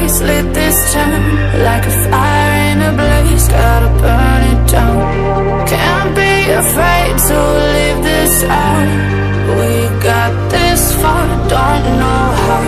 eyes lit this town like a fire in a blaze, gotta burn it down. Can't be afraid to leave this out. We got this far, don't know how.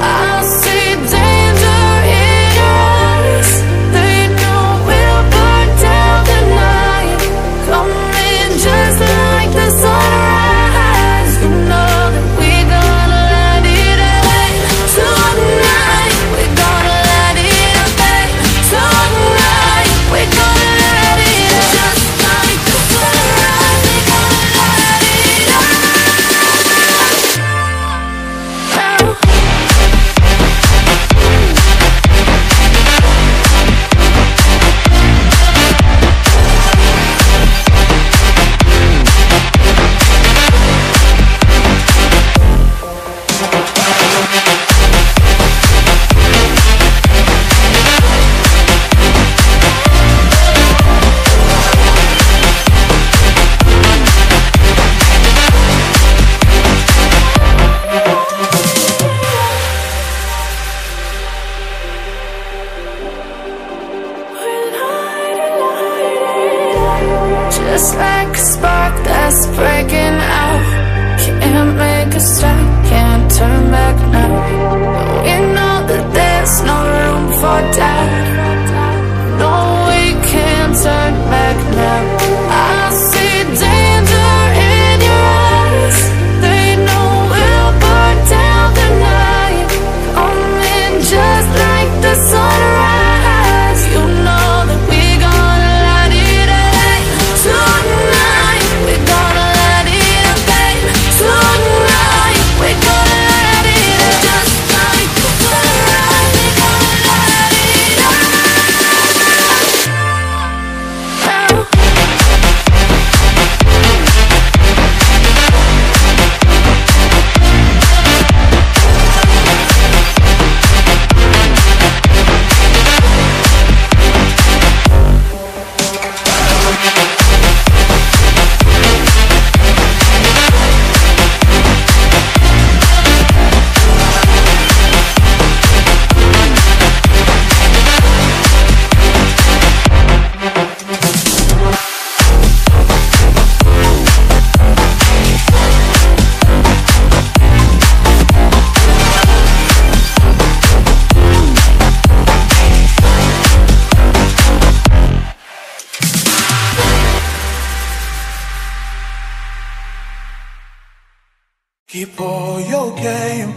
I see danger in your eyes. They know we'll burn down the night. Coming just like the sunrise. You know that we gonna let it away. Tonight we gonna let it away. Tonight we gonna let it away. Just like the sunrise, we gonna let it away. Just like a spark that's breaking out. Can't make a stop, can't turn back now. We know that there's no room for doubt. No, we can't turn back now. I see danger in your eyes. They know we'll burn down the night. Coming just like the sunrise. You know that we gonna let it away. Tonight we gonna let it away. Tonight we gonna let it away. Just like the sunrise, we gonna let it away. Keep all your game,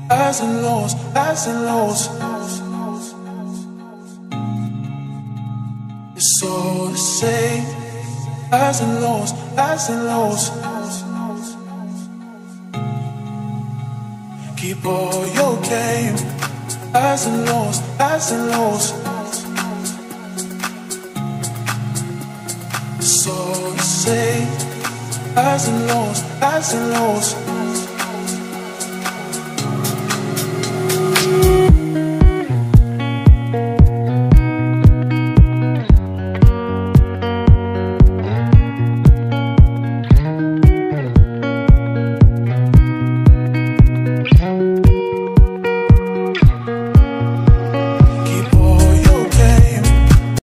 highs and lows, highs and lows. It's all the same, highs and lows, highs and lows. Keep all your game, highs and lows, highs and lows. It's all the same, highs and lows, highs and lows.